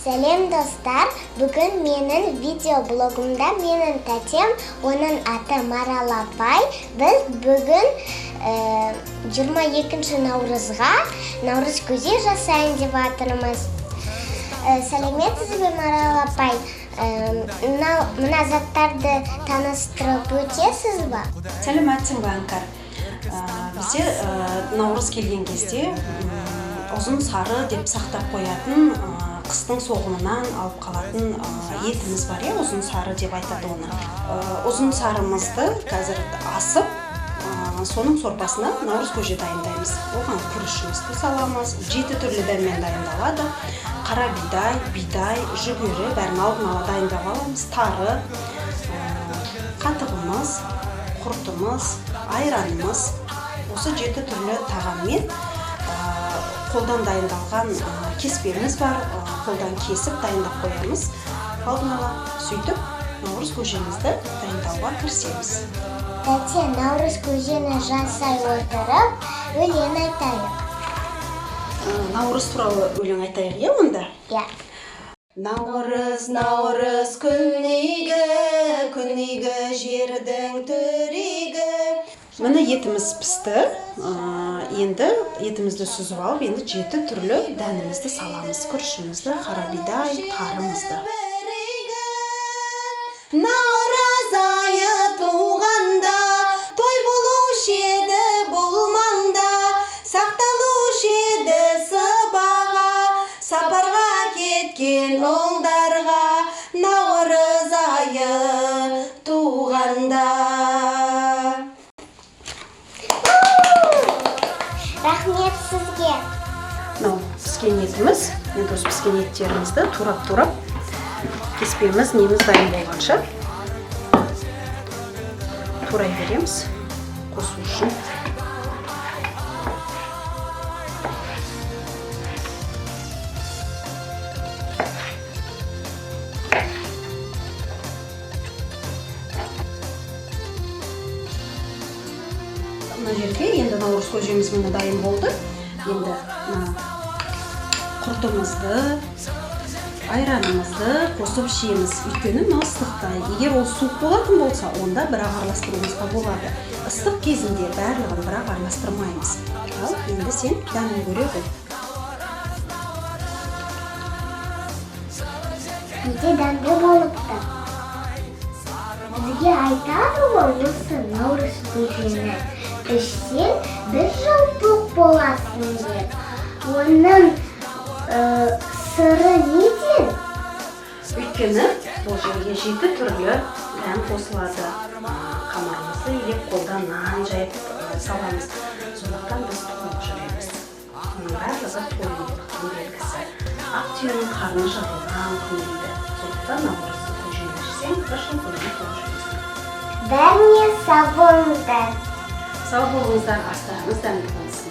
Сәлем достар, бүгін менің видеоблогымда менің тәтем, оның аты Марал апай. Біз бүгін 22 наурызға наурыз көже жасайын деп жатырмыз. Сәлеметсіз бе, Марал апай? Мына заттарды таныстырып өтесіз ба? Сәлеметсің бе, Анкар? Бізде наурыз келген кезде ұзын сары деп сақтап қоятын, қыстың соғымынан алып қалатын етіміз бар, ұзын сары деп айтады оны. Ұзын сарымызды қазір асып, соның сорпасына наурыз көже дайындаймыз. Оған күрішімізді саламыз, 7 түрлі дәммен дайындалады. Қара бидай, жүгері бәрін алдын ала дайындап аламыз. Тары, қатығымыз, құртымыз, айранымыз, осы 7 түрлі тағаммен қолдан дайындалған кеспеміз бар, қолдан кесіп дайындап қоямыз. Алдын ала сөйтіп, наурыз көжемізді дайындауға кірісеміз. Тәте, наурыз көжені жасай отырып, өлең айтайық. Наурыз туралы өлең айтайық, онда? Иә. Наурыз, наурыз күннегі, жердің түрегі. Міне етіміз пісті. Енді етімізді сүзіп алып, енді 7 түрлі дәнімізді саламыз. Күрішімізді, қара бидай, тарымызды. Наурыз айы туғанда, той болушы еді бұл маңда, сақталушы еді сыбаға, сапарға кеткен ұлдарға, наурыз айы туғанда. Рахмет сізге. Піскен етіміз, енді осы піскен еттерімізді турап-турап, кеспеміз неміз дайын болғанша турай береміз, қосу үшін. Мына жерге енді наурыз көжеміз міне дайын болды. Енді құртымызды, айранымызды қосып ішеміз. Өйткені ыстықта, егер ол суық болатын болса, онда бірақ араластыруымызға болады. Ыстық кезінде барлығын бірақ араластырмаймыз. Ал енді сен дәмін көре біл. Неде дәмді болыпты? Бізге айтады ғой, осы наурыз көжені ішсең, 1 жыл тоқ боласың деп. Оның сыры неден? Өйткені бұл жерге 7 түрлі дәм қосылады. Қамырымызды елеп қолдан нан жайып саламыз. Сондықтан біз тоқ жүреміз. Оның барлығы тойлықтың белгісі. Ақ түйенің қарны жығылған күн дейді. Сондықтан наурыз көжені ішсең, 1 жыл бойы тоқ жүресің. Бәріне сау болыңыздар. Сау болыңыздар, астарыңыз дәмді болсын.